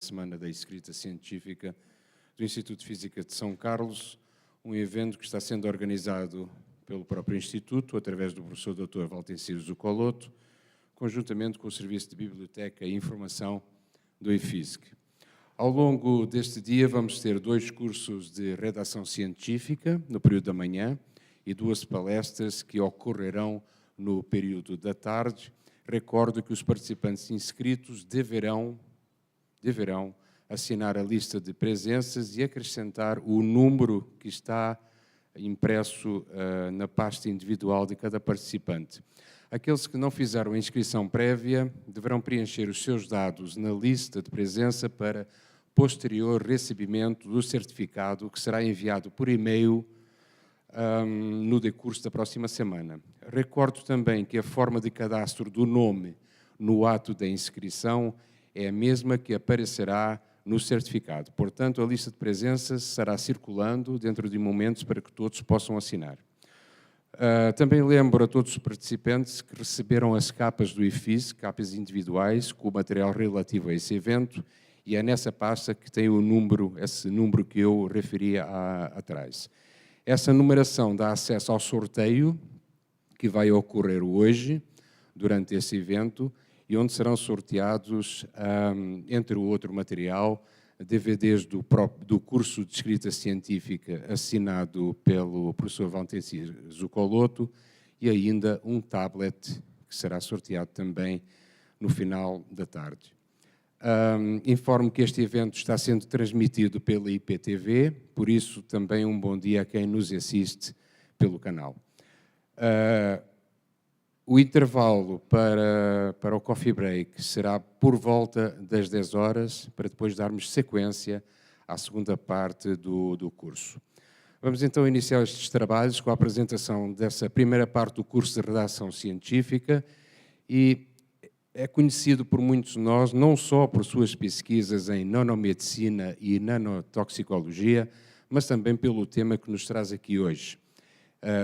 Semana da Escrita Científica do Instituto de Física de São Carlos, um evento que está sendo organizado pelo próprio Instituto, através do professor Dr. Valtencir Zucoloto, conjuntamente com o Serviço de Biblioteca e Informação do IFISC. Ao longo deste dia vamos ter 2 cursos de redação científica, no período da manhã, e 2 palestras que ocorrerão no período da tarde. Recordo que os participantes inscritos deverão assinar a lista de presenças e acrescentar o número que está impresso na pasta individual de cada participante. Aqueles que não fizeram a inscrição prévia deverão preencher os seus dados na lista de presença para posterior recebimento do certificado, que será enviado por e-mail no decurso da próxima semana. Recordo também que a forma de cadastro do nome no ato da inscrição é a mesma que aparecerá no certificado. Portanto, a lista de presenças estará circulando dentro de momentos para que todos possam assinar. Também lembro a todos os participantes que receberam as capas do IFISC, capas individuais, com o material relativo a esse evento, e é nessa pasta que tem o número, esse número que eu referia atrás. Essa numeração dá acesso ao sorteio que vai ocorrer hoje, durante esse evento, e onde serão sorteados, entre o outro material, DVDs do curso de escrita científica assinado pelo professor Valtencir Zucoloto e ainda um tablet que será sorteado também no final da tarde. Informo que este evento está sendo transmitido pela IPTV, por isso também um bom dia a quem nos assiste pelo canal. O intervalo para o coffee break será por volta das 10 horas, para depois darmos sequência à segunda parte do curso. Vamos então iniciar estes trabalhos com a apresentação dessa primeira parte do curso de redação científica, e é conhecido por muitos de nós, não só por suas pesquisas em nanomedicina e nanotoxicologia, mas também pelo tema que nos traz aqui hoje.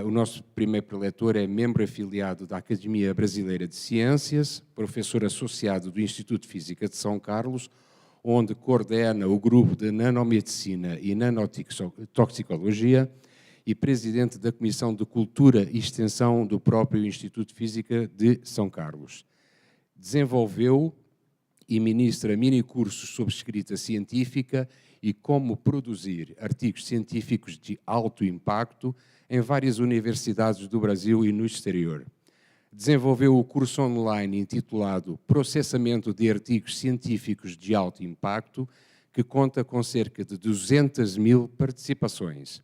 O nosso primeiro preletor é membro afiliado da Academia Brasileira de Ciências, professor associado do Instituto de Física de São Carlos, onde coordena o grupo de nanomedicina e nanotoxicologia e presidente da Comissão de Cultura e Extensão do próprio Instituto de Física de São Carlos. Desenvolveu e ministra minicursos sobre escrita científica e como produzir artigos científicos de alto impacto em várias universidades do Brasil e no exterior. Desenvolveu o curso online intitulado Processamento de Artigos Científicos de Alto Impacto, que conta com cerca de 200.000 participações.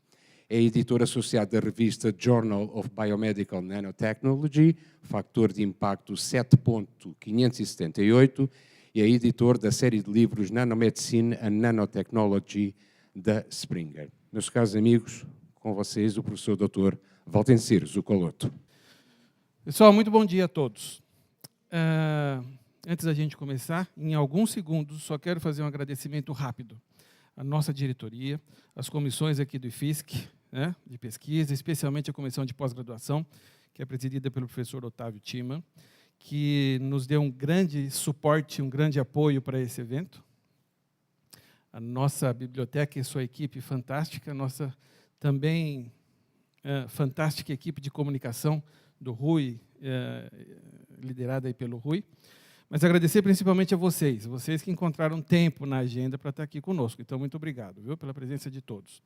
É editor associado da revista Journal of Biomedical Nanotechnology, factor de impacto 7.578, e é editor da série de livros Nanomedicine and Nanotechnology da Springer. Meus caros amigos, com vocês o professor Dr. Valtencir Zucoloto. Pessoal, muito bom dia a todos. Antes da gente começar, em alguns segundos, só quero fazer um agradecimento rápido à nossa diretoria, às comissões aqui do IFISC, né, de pesquisa, especialmente a comissão de pós-graduação, que é presidida pelo professor Otávio Timan, que nos deu um grande suporte, um grande apoio para esse evento. A nossa biblioteca e sua equipe fantástica, a nossa também fantástica equipe de comunicação do Rui, liderada aí pelo Rui. Mas agradecer principalmente a vocês que encontraram tempo na agenda para estar aqui conosco. Então, muito obrigado, viu, pela presença de todos.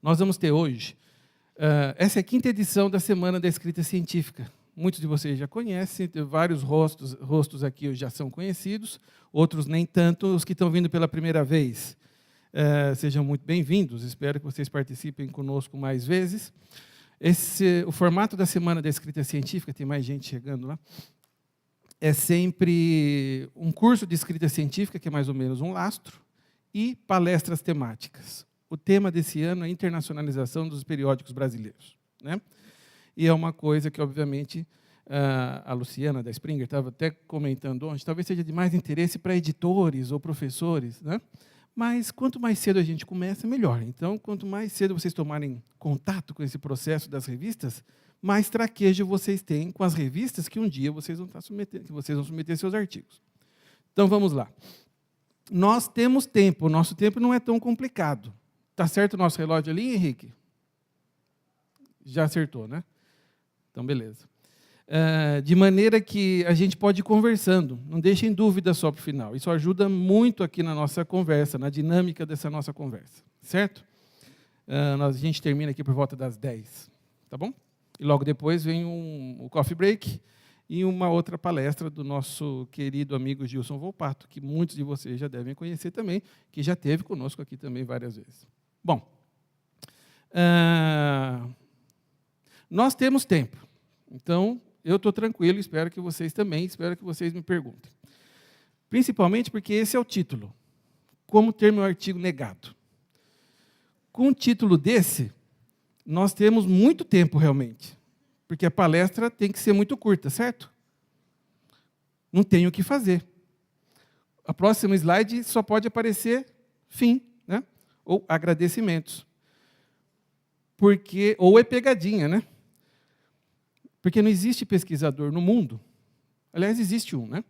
Nós vamos ter hoje, essa é a 5ª edição da Semana da Escrita Científica. Muitos de vocês já conhecem, vários rostos aqui já são conhecidos, outros nem tanto, os que estão vindo pela primeira vez. Sejam muito bem-vindos, espero que vocês participem conosco mais vezes. O formato da Semana da Escrita Científica, tem mais gente chegando lá, é sempre um curso de escrita científica, que é mais ou menos um lastro, e palestras temáticas. O tema desse ano é a internacionalização dos periódicos brasileiros, né? E é uma coisa que, obviamente, a Luciana, da Springer, estava até comentando ontem, talvez seja de mais interesse para editores ou professores, né? Mas quanto mais cedo a gente começa, melhor. Então, quanto mais cedo vocês tomarem contato com esse processo das revistas, mais traquejo vocês têm com as revistas que um dia vocês vão submeter seus artigos. Então, vamos lá. nós temos tempo, o nosso tempo não é tão complicado. Está certo o nosso relógio ali, Henrique? Já acertou, né? Então, beleza. De maneira que a gente pode ir conversando, não deixem dúvida só para o final. Isso ajuda muito aqui na nossa conversa, na dinâmica dessa nossa conversa, certo? A gente termina aqui por volta das 10, tá bom? E logo depois vem o coffee break e uma outra palestra do nosso querido amigo Gilson Volpato, que muitos de vocês já devem conhecer também, que já esteve conosco aqui também várias vezes. Bom, nós temos tempo, então eu estou tranquilo, espero que vocês também, espero que vocês me perguntem. Principalmente porque esse é o título, Como ter meu artigo negado. Com um título desse, nós temos muito tempo realmente, porque a palestra tem que ser muito curta, certo? Não tem o que fazer. A próxima slide só pode aparecer fim, né? Ou agradecimentos. Ou é pegadinha, né? Porque não existe pesquisador no mundo, aliás, existe um, né?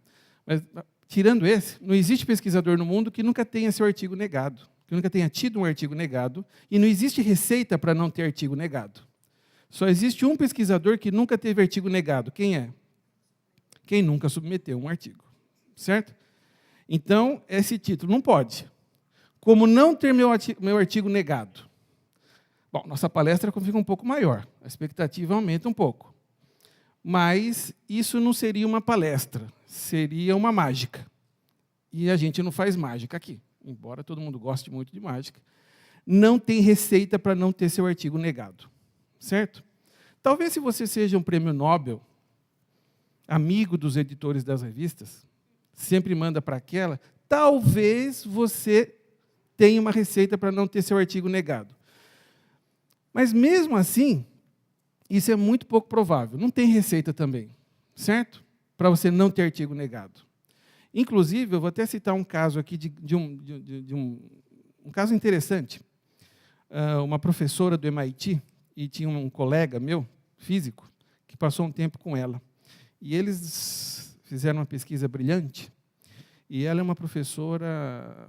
Mas, tirando esse, não existe pesquisador no mundo que nunca tenha seu artigo negado, que nunca tenha tido um artigo negado, e não existe receita para não ter artigo negado. Só existe um pesquisador que nunca teve artigo negado. Quem é? Quem nunca submeteu um artigo, certo? Então, esse título não pode. Como não ter meu artigo negado? Bom, nossa palestra fica um pouco maior, a expectativa aumenta um pouco. Mas isso não seria uma palestra, seria uma mágica. E a gente não faz mágica aqui, embora todo mundo goste muito de mágica. Não tem receita para não ter seu artigo negado, certo? Talvez se você seja um prêmio Nobel, amigo dos editores das revistas, sempre manda para aquela, talvez você tenha uma receita para não ter seu artigo negado. Mas mesmo assim, isso é muito pouco provável. Não tem receita também, certo? Para você não ter artigo negado. Inclusive, eu vou até citar um caso aqui de um caso interessante. Uma professora do MIT, e tinha um colega meu, físico, que passou um tempo com ela. E eles fizeram uma pesquisa brilhante, e ela é uma professora...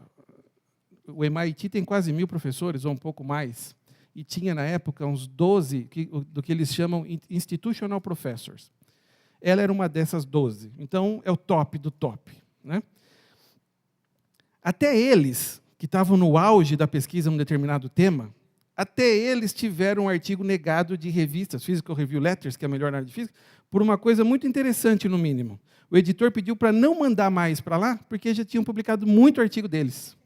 O MIT tem quase 1000 professores, ou um pouco mais, e tinha, na época, uns 12 do que eles chamam Institutional Professors. Ela era uma dessas 12. Então, é o top do top, né? Até eles, que estavam no auge da pesquisa num determinado tema, até eles tiveram um artigo negado de revistas, Physical Review Letters, que é a melhor na área de física, por uma coisa muito interessante, no mínimo. O editor pediu para não mandar mais para lá, porque já tinham publicado muito artigo deles.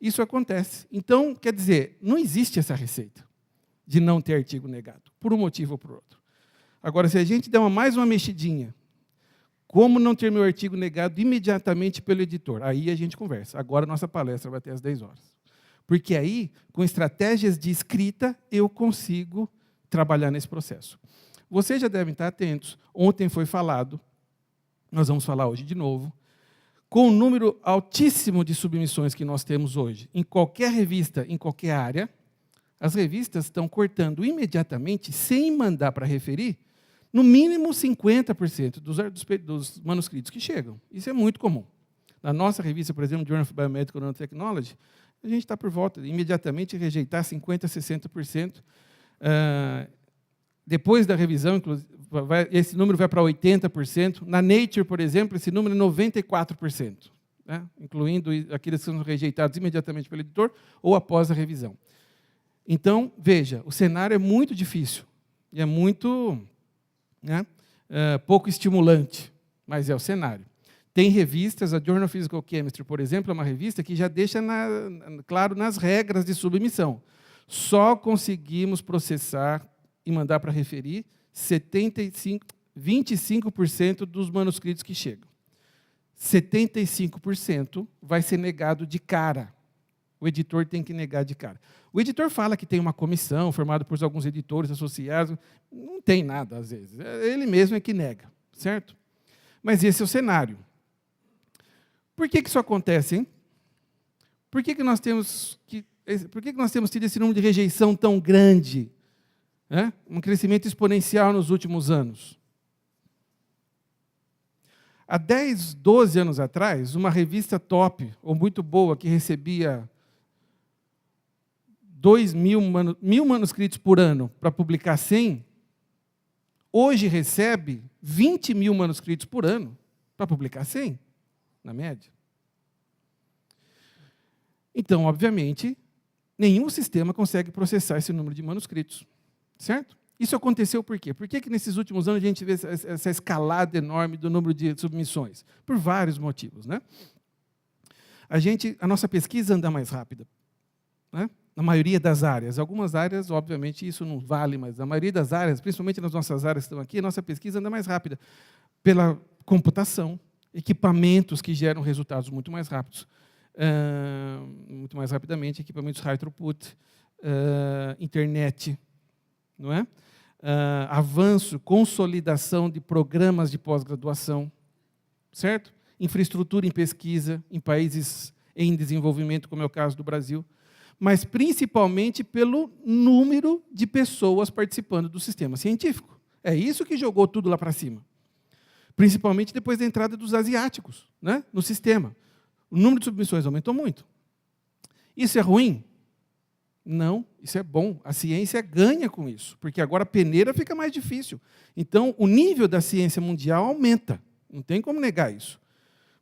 Isso acontece. Então, quer dizer, não existe essa receita de não ter artigo negado, por um motivo ou por outro. Agora, se a gente der mais uma mexidinha, como não ter meu artigo negado imediatamente pelo editor? Aí a gente conversa. Agora, nossa palestra vai até às 10 horas. Porque aí, com estratégias de escrita, eu consigo trabalhar nesse processo. Vocês já devem estar atentos. Ontem foi falado, nós vamos falar hoje de novo, com o número altíssimo de submissões que nós temos hoje, em qualquer revista, em qualquer área, as revistas estão cortando imediatamente, sem mandar para referir, no mínimo 50% dos manuscritos que chegam. Isso é muito comum. Na nossa revista, por exemplo, Journal of Biomedical Nanotechnology, a gente está por volta de imediatamente rejeitar 50% a 60%. Depois da revisão, esse número vai para 80%. Na Nature, por exemplo, esse número é 94%, né? Incluindo aqueles que são rejeitados imediatamente pelo editor ou após a revisão. Então, veja, o cenário é muito difícil e é muito, né, pouco estimulante, mas é o cenário. Tem revistas, a Journal of Physical Chemistry, por exemplo, é uma revista que já deixa claro nas regras de submissão. Só conseguimos processar e mandar para referir 25% dos manuscritos que chegam. 75% vai ser negado de cara. O editor tem que negar de cara. O editor fala que tem uma comissão formada por alguns editores associados. Não tem nada, às vezes. Ele mesmo é que nega, certo? Mas esse é o cenário. Por que isso acontece, hein? Por que nós temos tido esse número de rejeição tão grande? Um crescimento exponencial nos últimos anos. Há 10, 12 anos atrás, uma revista top, ou muito boa, que recebia 2.000 manuscritos por ano para publicar 100, hoje recebe 20.000 manuscritos por ano para publicar 100, na média. Então, obviamente, nenhum sistema consegue processar esse número de manuscritos, certo? Isso aconteceu por quê? Por que nesses últimos anos a gente vê essa escalada enorme do número de submissões? Por vários motivos, né? A nossa pesquisa anda mais rápida, né? Na maioria das áreas. Algumas áreas, obviamente, isso não vale, mas na maioria das áreas, principalmente nas nossas áreas que estão aqui, a nossa pesquisa anda mais rápida pela computação, equipamentos que geram resultados muito mais rápidos, muito mais rapidamente, equipamentos high throughput, internet, não é? Avanço, consolidação de programas de pós-graduação, certo? Infraestrutura em pesquisa em países em desenvolvimento, como é o caso do Brasil, mas principalmente pelo número de pessoas participando do sistema científico. É isso que jogou tudo lá para cima. Principalmente depois da entrada dos asiáticos, né, no sistema. O número de submissões aumentou muito. Isso é ruim? Não, isso é bom. A ciência ganha com isso, porque agora a peneira fica mais difícil. Então, o nível da ciência mundial aumenta. Não tem como negar isso.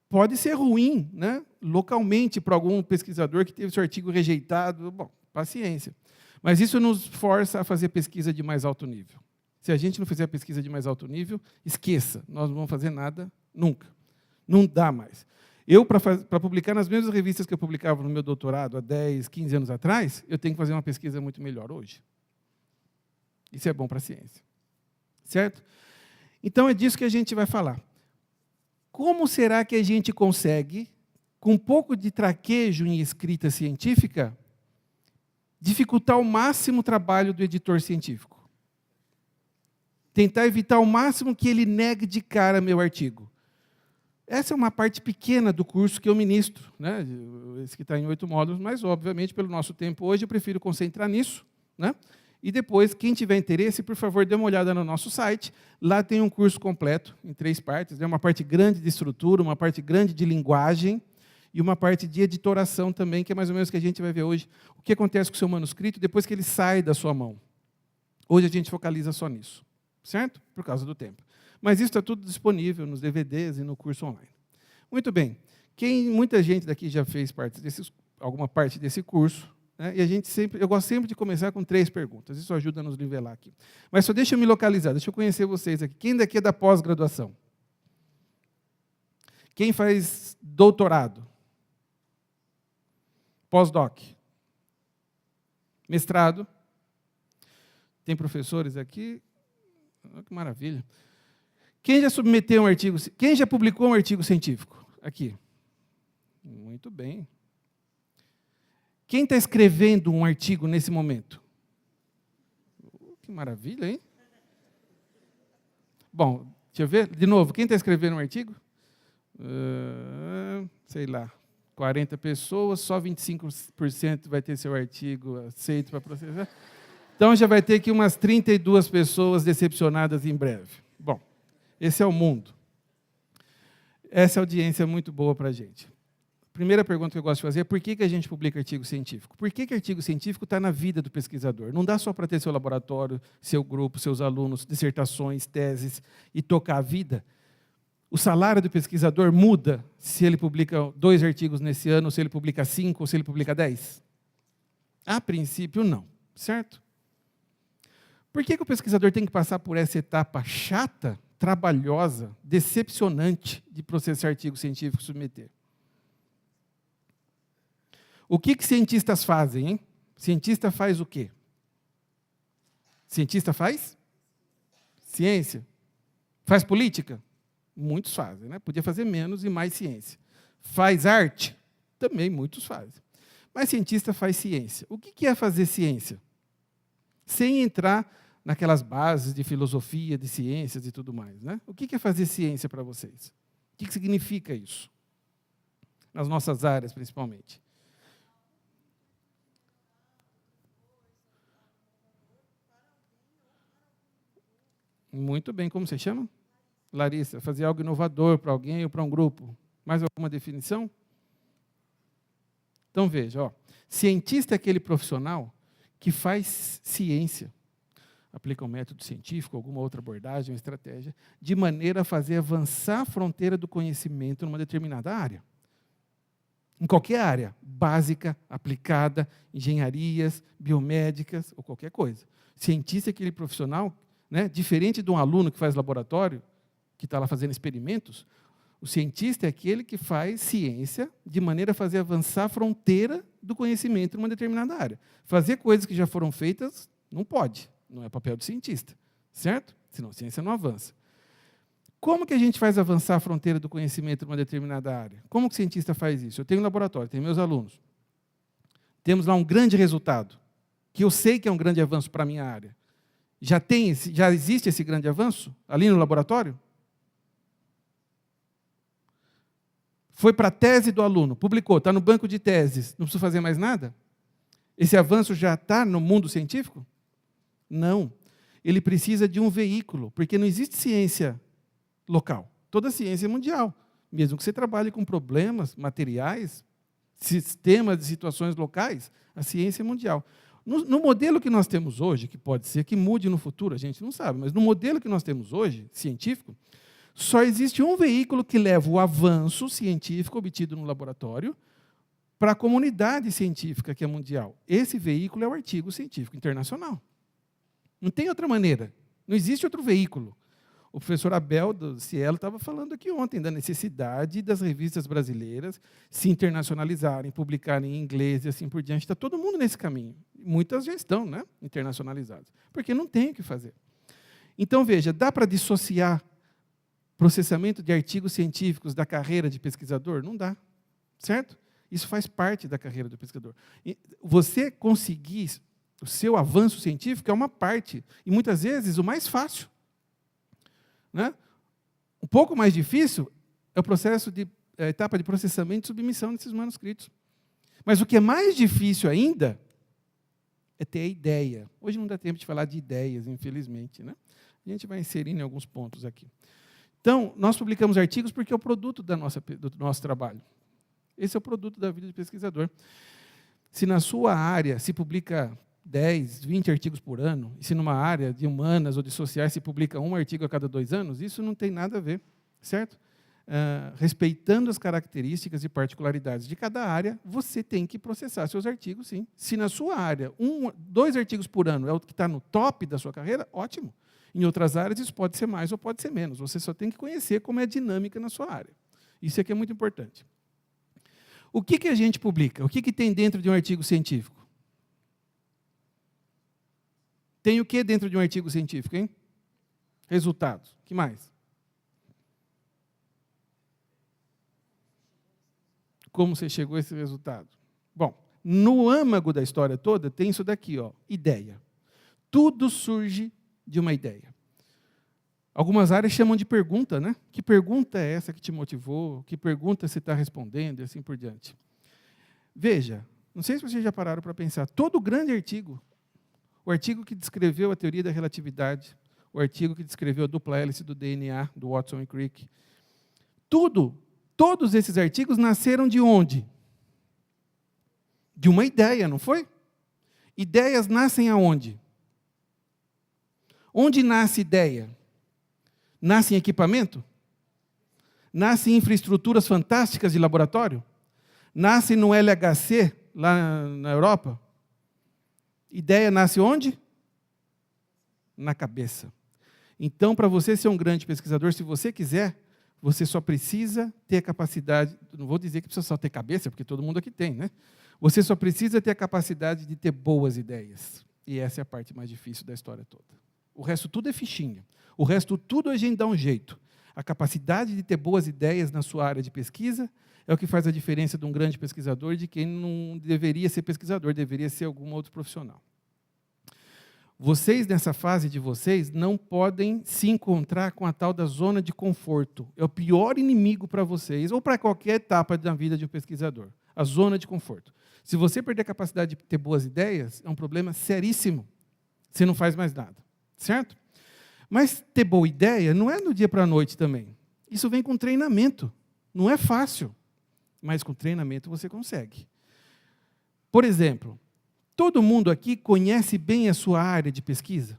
Pode ser ruim, né, localmente, para algum pesquisador que teve seu artigo rejeitado. Bom, paciência. Mas isso nos força a fazer pesquisa de mais alto nível. Se a gente não fizer pesquisa de mais alto nível, esqueça, nós não vamos fazer nada nunca. Não dá mais. Eu, para publicar nas mesmas revistas que eu publicava no meu doutorado há 10, 15 anos atrás, eu tenho que fazer uma pesquisa muito melhor hoje. Isso é bom para a ciência. Certo? Então, é disso que a gente vai falar. Como será que a gente consegue, com um pouco de traquejo em escrita científica, dificultar ao máximo o trabalho do editor científico? Tentar evitar ao máximo que ele negue de cara meu artigo. Essa é uma parte pequena do curso que eu ministro, né? Esse que está em 8 módulos, mas, obviamente, pelo nosso tempo hoje, eu prefiro concentrar nisso, né? E depois, quem tiver interesse, por favor, dê uma olhada no nosso site. Lá tem um curso completo, em 3 partes. É uma parte grande de estrutura, uma parte grande de linguagem e uma parte de editoração também, que é mais ou menos o que a gente vai ver hoje. O que acontece com o seu manuscrito depois que ele sai da sua mão. Hoje a gente focaliza só nisso, certo? Por causa do tempo. Mas isso está tudo disponível nos DVDs e no curso online. Muito bem. Muita gente daqui já fez alguma parte desse curso, né? E eu gosto sempre de começar com 3 perguntas. Isso ajuda a nos nivelar aqui. Mas só deixa eu me localizar, deixa eu conhecer vocês aqui. Quem daqui é da pós-graduação? Quem faz doutorado? Pós-doc? Mestrado? Tem professores aqui? Oh, que maravilha. Quem já submeteu um artigo? Quem já publicou um artigo científico? Aqui. Muito bem. Quem está escrevendo um artigo nesse momento? Que maravilha, hein? Bom, deixa eu ver. De novo, quem está escrevendo um artigo? Sei lá, 40 pessoas, só 25% vai ter seu artigo aceito para processar. Então, já vai ter aqui umas 32 pessoas decepcionadas em breve. Bom, esse é o mundo. Essa audiência é muito boa para a gente. Primeira pergunta que eu gosto de fazer é por que a gente publica artigo científico? Por que artigo científico está na vida do pesquisador? Não dá só para ter seu laboratório, seu grupo, seus alunos, dissertações, teses e tocar a vida. O salário do pesquisador muda se ele publica 2 artigos nesse ano, ou se ele publica 5, ou se ele publica 10? A princípio, não. Certo? Por que o pesquisador tem que passar por essa etapa chata, trabalhosa, decepcionante de processar artigo científico e submeter? O que cientistas fazem, hein? Cientista faz o quê? Cientista faz ciência. Faz política? Muitos fazem, né? Podia fazer menos e mais ciência. Faz arte? Também muitos fazem. Mas cientista faz ciência. O que é fazer ciência? Sem entrar naquelas bases de filosofia, de ciências e tudo mais, né? O que é fazer ciência para vocês? O que significa isso? Nas nossas áreas, principalmente. Muito bem, como você chama? Larissa? Fazer algo inovador para alguém ou para um grupo. Mais alguma definição? Então, veja, ó, cientista é aquele profissional que faz ciência, aplica um método científico, alguma outra abordagem, uma estratégia, de maneira a fazer avançar a fronteira do conhecimento numa determinada área. Em qualquer área, básica, aplicada, engenharias, biomédicas, ou qualquer coisa. Cientista é aquele profissional, né, diferente de um aluno que faz laboratório, que está lá fazendo experimentos, o cientista é aquele que faz ciência de maneira a fazer avançar a fronteira do conhecimento numa determinada área. Fazer coisas que já foram feitas, não pode. Não é papel do cientista, certo? Senão a ciência não avança. Como que a gente faz avançar a fronteira do conhecimento numa determinada área? Como que o cientista faz isso? Eu tenho um laboratório, tenho meus alunos. Temos lá um grande resultado, que eu sei que é um grande avanço para a minha área. Já existe esse grande avanço ali no laboratório? Foi para a tese do aluno, publicou, está no banco de teses, não preciso fazer mais nada? Esse avanço já está no mundo científico? Não. Ele precisa de um veículo, porque não existe ciência local. Toda ciência é mundial. Mesmo que você trabalhe com problemas materiais, sistemas de situações locais, a ciência é mundial. No modelo que nós temos hoje, que pode ser que mude no futuro, a gente não sabe, mas no modelo que nós temos hoje, científico, só existe um veículo que leva o avanço científico obtido no laboratório para a comunidade científica, que é mundial. Esse veículo é o artigo científico internacional. Não tem outra maneira. Não existe outro veículo. O professor Abel, do Cielo, estava falando aqui ontem da necessidade das revistas brasileiras se internacionalizarem, publicarem em inglês e assim por diante. Está todo mundo nesse caminho. Muitas já estão, né, internacionalizadas, porque não tem o que fazer. Então, veja, dá para dissociar processamento de artigos científicos da carreira de pesquisador? Não dá, certo? Isso faz parte da carreira do pesquisador. E você conseguir o seu avanço científico é uma parte, e muitas vezes o mais fácil. Né? Um pouco mais difícil é o processo a etapa de processamento e submissão desses manuscritos. Mas o que é mais difícil ainda é ter a ideia. Hoje não dá tempo de falar de ideias, infelizmente, né? A gente vai inserindo em alguns pontos aqui. Então, nós publicamos artigos porque é o produto do nosso trabalho. Esse é o produto da vida de pesquisador. Se na sua área se publica 10, 20 artigos por ano, e se numa área de humanas ou de sociais se publica um artigo a cada 2 anos, isso não tem nada a ver, certo? Respeitando as características e particularidades de cada área, você tem que processar seus artigos, sim. Se na sua área 2 artigos por ano é o que está no top da sua carreira, ótimo. Em outras áreas isso pode ser mais ou pode ser menos. Você só tem que conhecer como é a dinâmica na sua área. Isso aqui é muito importante. O que a gente publica? O que tem dentro de um artigo científico? Tem o que dentro de um artigo científico, hein? Resultados. O que mais? Como você chegou a esse resultado? Bom, no âmago da história toda tem isso daqui, ó, ideia. Tudo surge de uma ideia. Algumas áreas chamam de pergunta, né? Que pergunta é essa que te motivou? Que pergunta você está respondendo? E assim por diante. Veja, não sei se vocês já pararam para pensar, todo grande artigo, o artigo que descreveu a teoria da relatividade, o artigo que descreveu a dupla hélice do DNA, do Watson e Crick, todos esses artigos nasceram de onde? De uma ideia, não foi? Ideias nascem aonde? Onde nasce ideia? Nasce em equipamento? Nasce em infraestruturas fantásticas de laboratório? Nasce no LHC, lá na Europa? Ideia nasce onde? Na cabeça. Então, para você ser um grande pesquisador, se você quiser, você só precisa ter a capacidade, não vou dizer que precisa só ter cabeça, porque todo mundo aqui tem, né? Você só precisa ter a capacidade de ter boas ideias. E essa é a parte mais difícil da história toda. O resto tudo é fichinha. O resto tudo a gente dá um jeito. A capacidade de ter boas ideias na sua área de pesquisa é o que faz a diferença de um grande pesquisador e de quem não deveria ser pesquisador, deveria ser algum outro profissional. Vocês, nessa fase de vocês, não podem se encontrar com a tal da zona de conforto. É o pior inimigo para vocês, ou para qualquer etapa da vida de um pesquisador. A zona de conforto. Se você perder a capacidade de ter boas ideias, é um problema seríssimo. Você não faz mais nada. Certo? Mas ter boa ideia não é do dia para a noite também. Isso vem com treinamento. Não é fácil, mas com treinamento você consegue. Por exemplo, todo mundo aqui conhece bem a sua área de pesquisa?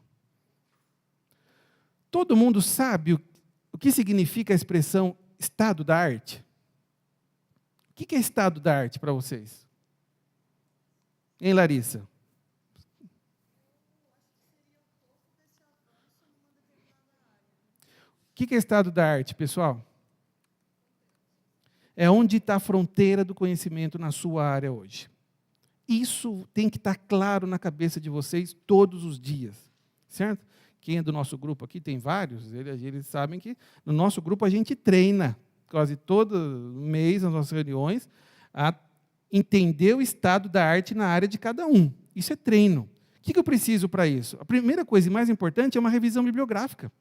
Todo mundo sabe o que significa a expressão estado da arte? O que é estado da arte para vocês? Hein, Larissa? O que é estado da arte, pessoal? É onde está a fronteira do conhecimento na sua área hoje. Isso tem que estar claro na cabeça de vocês todos os dias, certo? Quem é do nosso grupo aqui, tem vários, eles sabem que no nosso grupo a gente treina, quase todo mês, nas nossas reuniões, a entender o estado da arte na área de cada um. Isso é treino. O que eu preciso para isso? A primeira coisa e mais importante é uma revisão bibliográfica.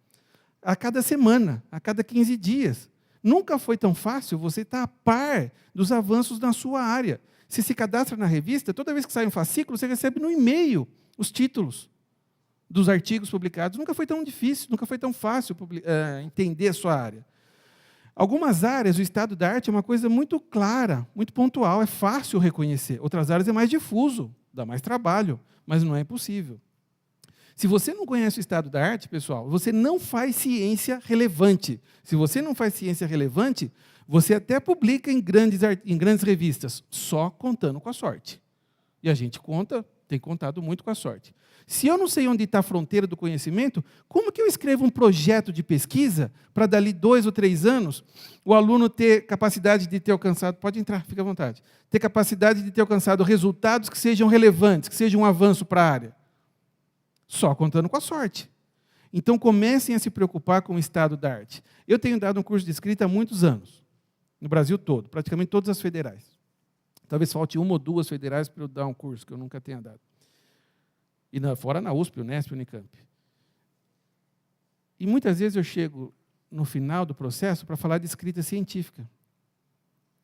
A cada semana, a cada 15 dias. Nunca foi tão fácil você estar a par dos avanços na sua área. Você se cadastra na revista, toda vez que sai um fascículo, você recebe no e-mail os títulos dos artigos publicados. Nunca foi tão difícil, nunca foi tão fácil entender a sua área. Algumas áreas, o estado da arte é uma coisa muito clara, muito pontual, é fácil reconhecer. Outras áreas é mais difuso, dá mais trabalho, mas não é impossível. Se você não conhece o estado da arte, pessoal, você não faz ciência relevante. Se você não faz ciência relevante, você até publica em grandes revistas, só contando com a sorte. E a gente tem contado muito com a sorte. Se eu não sei onde está a fronteira do conhecimento, como que eu escrevo um projeto de pesquisa para, dali 2 ou 3 anos, o aluno ter capacidade de ter alcançado, pode entrar, fica à vontade, ter capacidade de ter alcançado resultados que sejam relevantes, que sejam um avanço para a área? Só contando com a sorte. Então, comecem a se preocupar com o estado da arte. Eu tenho dado um curso de escrita há muitos anos, no Brasil todo, praticamente todas as federais. Talvez falte 1 ou 2 federais para eu dar um curso, que eu nunca tenha dado. E fora na USP, Unesp, Unicamp. E muitas vezes eu chego no final do processo para falar de escrita científica.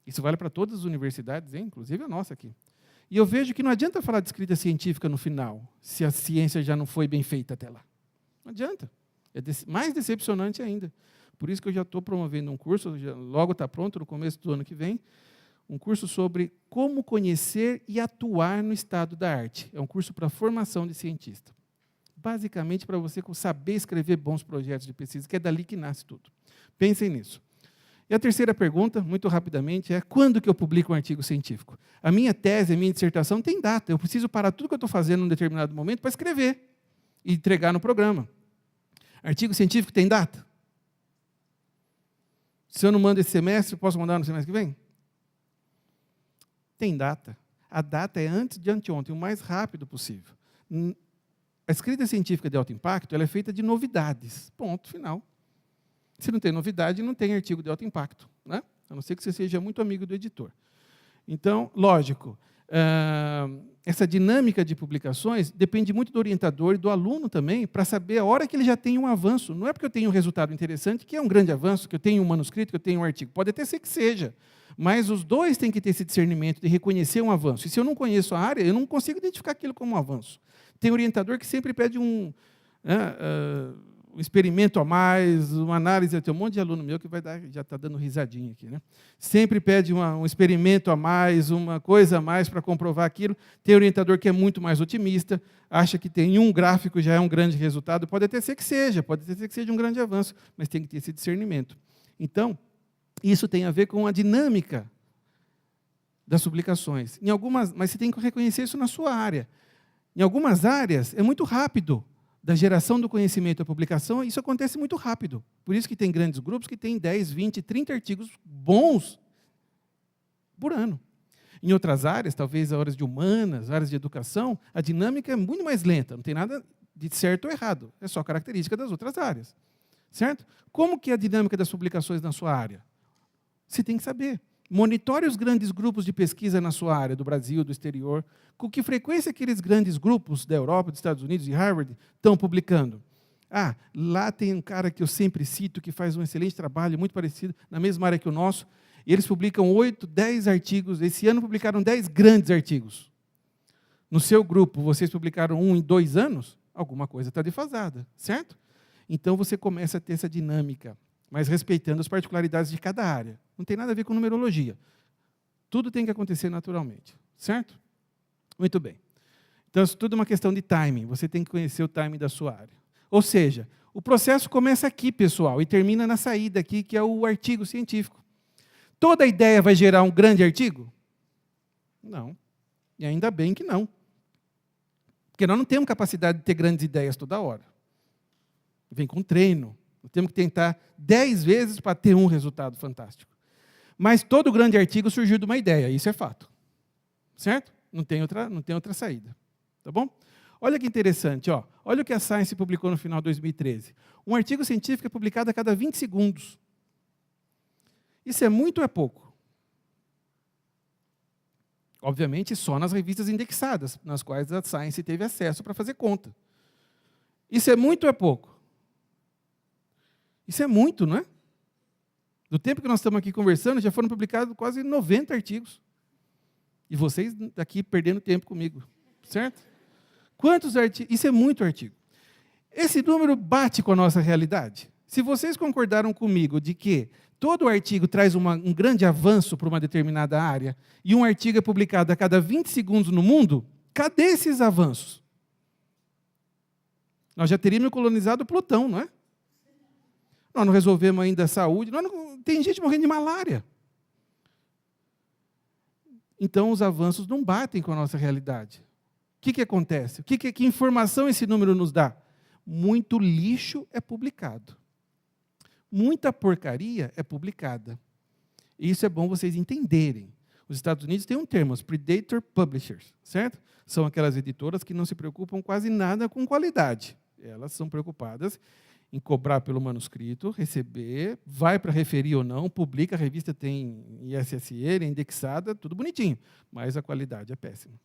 Isso vale para todas as universidades, hein? Inclusive a nossa aqui. E eu vejo que não adianta falar de escrita científica no final, se a ciência já não foi bem feita até lá. Não adianta. É mais decepcionante ainda. Por isso que eu já estou promovendo um curso, logo está pronto, no começo do ano que vem, um curso sobre como conhecer e atuar no estado da arte. É um curso para formação de cientista. Basicamente, para você saber escrever bons projetos de pesquisa, que é dali que nasce tudo. Pensem nisso. E a terceira pergunta, muito rapidamente, é quando que eu publico um artigo científico? A minha tese, a minha dissertação tem data. Eu preciso parar tudo que eu estou fazendo em um determinado momento para escrever e entregar no programa. Artigo científico tem data? Se eu não mando esse semestre, posso mandar no semestre que vem? Tem data. A data é antes de anteontem, o mais rápido possível. A escrita científica de alto impacto ela é feita de novidades. Ponto, final. Se não tem novidade, não tem artigo de alto impacto, né? A não ser que você seja muito amigo do editor. Então, lógico, essa dinâmica de publicações depende muito do orientador e do aluno também, para saber a hora que ele já tem um avanço. Não é porque eu tenho um resultado interessante, que é um grande avanço, que eu tenho um manuscrito, que eu tenho um artigo. Pode até ser que seja, mas os dois têm que ter esse discernimento de reconhecer um avanço. E se eu não conheço a área, eu não consigo identificar aquilo como um avanço. Tem orientador que sempre pede um experimento a mais, uma análise. Tem um monte de aluno meu que já está dando risadinha aqui, né? Sempre pede um experimento a mais, uma coisa a mais para comprovar aquilo. Tem orientador que é muito mais otimista, acha que tem um gráfico já é um grande resultado. Pode até ser que seja, pode até ser que seja um grande avanço, mas tem que ter esse discernimento. Então, isso tem a ver com a dinâmica das publicações. Mas você tem que reconhecer isso na sua área. Em algumas áreas, é muito rápido. Da geração do conhecimento à publicação, isso acontece muito rápido. Por isso que tem grandes grupos que têm 10, 20, 30 artigos bons por ano. Em outras áreas, talvez áreas de humanas, áreas de educação, a dinâmica é muito mais lenta, não tem nada de certo ou errado, é só característica das outras áreas. Certo? Como que é a dinâmica das publicações na sua área? Você tem que saber. Monitore os grandes grupos de pesquisa na sua área, do Brasil, do exterior. Com que frequência aqueles grandes grupos da Europa, dos Estados Unidos e Harvard estão publicando? Lá tem um cara que eu sempre cito, que faz um excelente trabalho, muito parecido, na mesma área que o nosso, e eles publicam 8, 10 artigos. Esse ano publicaram 10 grandes artigos. No seu grupo, vocês publicaram 1 em 2 anos? Alguma coisa está defasada, certo? Então, você começa a ter essa dinâmica, mas respeitando as particularidades de cada área. Não tem nada a ver com numerologia. Tudo tem que acontecer naturalmente, certo? Muito bem. Então, isso tudo é uma questão de timing. Você tem que conhecer o timing da sua área. Ou seja, o processo começa aqui, pessoal, e termina na saída aqui, que é o artigo científico. Toda ideia vai gerar um grande artigo? Não. E ainda bem que não. Porque nós não temos capacidade de ter grandes ideias toda hora. Vem com treino. Nós temos que tentar 10 vezes para ter um resultado fantástico. Mas todo grande artigo surgiu de uma ideia, isso é fato. Certo? Não tem outra saída. Tá bom? Olha que interessante, ó. Olha o que a Science publicou no final de 2013. Um artigo científico é publicado a cada 20 segundos. Isso é muito ou é pouco? Obviamente, só nas revistas indexadas, nas quais a Science teve acesso para fazer conta. Isso é muito ou é pouco? Isso é muito, não é? Do tempo que nós estamos aqui conversando, já foram publicados quase 90 artigos. E vocês aqui perdendo tempo comigo, certo? Quantos artigos? Isso é muito artigo. Esse número bate com a nossa realidade. Se vocês concordaram comigo de que todo artigo traz um grande avanço para uma determinada área, e um artigo é publicado a cada 20 segundos no mundo, cadê esses avanços? Nós já teríamos colonizado Plutão, não é? Nós não resolvemos ainda a saúde. Tem gente morrendo de malária. Então, os avanços não batem com a nossa realidade. O que acontece? Que informação esse número nos dá? Muito lixo é publicado. Muita porcaria é publicada. E isso é bom vocês entenderem. Os Estados Unidos têm um termo, os Predator Publishers, certo? São aquelas editoras que não se preocupam quase nada com qualidade. Elas são preocupadas em cobrar pelo manuscrito, receber, vai para referir ou não, publica, a revista tem ISSN, é indexada, tudo bonitinho, mas a qualidade é péssima.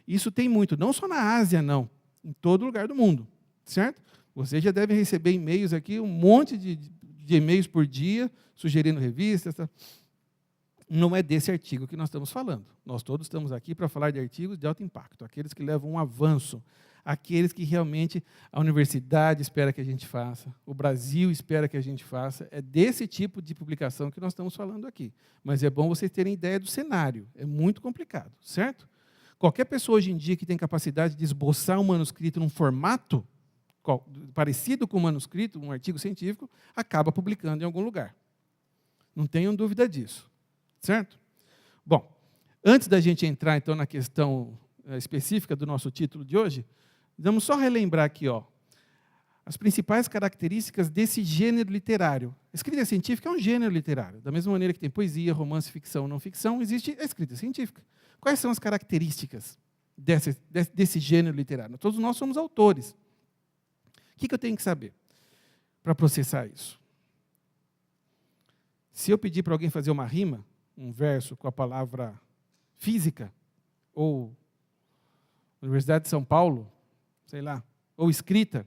Isso tem muito, não só na Ásia, não, em todo lugar do mundo, certo? Vocês já devem receber e-mails aqui, um monte de e-mails por dia, sugerindo revistas. Não é desse artigo que nós estamos falando. Nós todos estamos aqui para falar de artigos de alto impacto, aqueles que levam um avanço, aqueles que realmente a universidade espera que a gente faça, o Brasil espera que a gente faça. É desse tipo de publicação que nós estamos falando aqui. Mas é bom vocês terem ideia do cenário. É muito complicado, certo? Qualquer pessoa hoje em dia que tem capacidade de esboçar um manuscrito num formato parecido com um manuscrito, um artigo científico, acaba publicando em algum lugar. Não tenham dúvida disso, certo? Bom, antes da gente entrar, então, na questão específica do nosso título de hoje, vamos só relembrar aqui, ó, as principais características desse gênero literário. A escrita científica é um gênero literário. Da mesma maneira que tem poesia, romance, ficção, não ficção, existe a escrita científica. Quais são as características desse gênero literário? Todos nós somos autores. O que eu tenho que saber para processar isso? Se eu pedir para alguém fazer uma rima, um verso com a palavra física, ou Universidade de São Paulo, sei lá, ou escrita,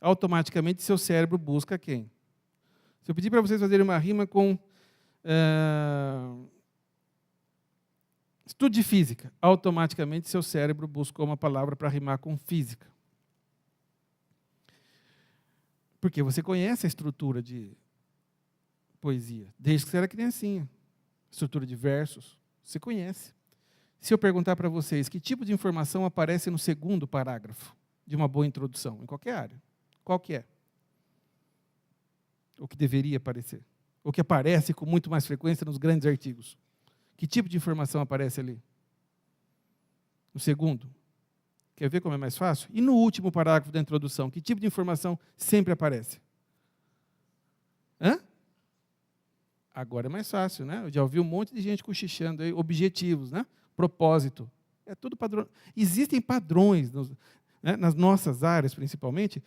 automaticamente seu cérebro busca quem? Se eu pedir para vocês fazerem uma rima com estudo de física, automaticamente seu cérebro buscou uma palavra para rimar com física. Porque você conhece a estrutura de poesia, desde que você era criancinha. Estrutura de versos, você conhece. Se eu perguntar para vocês que tipo de informação aparece no segundo parágrafo de uma boa introdução, em qualquer área, qual que é? O que deveria aparecer? O que aparece com muito mais frequência nos grandes artigos? Que tipo de informação aparece ali? No segundo? Quer ver como é mais fácil? E no último parágrafo da introdução, que tipo de informação sempre aparece? Hã? Agora é mais fácil, né? Eu já ouvi um monte de gente cochichando aí, objetivos, né? Propósito. É tudo padrão. Existem padrões, né? Nas nossas áreas, principalmente,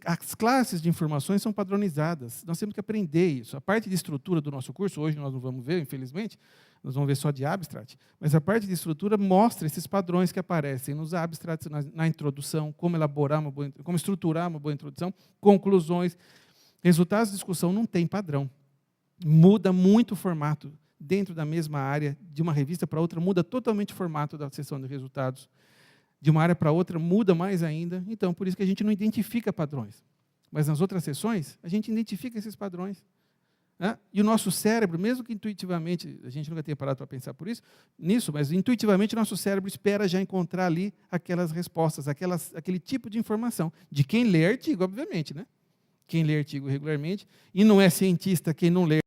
as classes de informações são padronizadas. Nós temos que aprender isso. A parte de estrutura do nosso curso, hoje nós não vamos ver, infelizmente, nós vamos ver só de abstract, mas a parte de estrutura mostra esses padrões que aparecem nos abstracts, na introdução, como elaborar como estruturar uma boa introdução, conclusões, resultados de discussão. Não tem padrão. Muda muito o formato. Dentro da mesma área, de uma revista para outra, muda totalmente o formato da seção de resultados. De uma área para outra, muda mais ainda. Então, por isso que a gente não identifica padrões. Mas nas outras sessões, a gente identifica esses padrões. Né? E o nosso cérebro, mesmo que intuitivamente, a gente nunca tenha parado para pensar nisso, mas intuitivamente o nosso cérebro espera já encontrar ali aquelas respostas, aquele tipo de informação. De quem lê artigo, obviamente, né? Quem lê artigo regularmente, e não é cientista quem não lê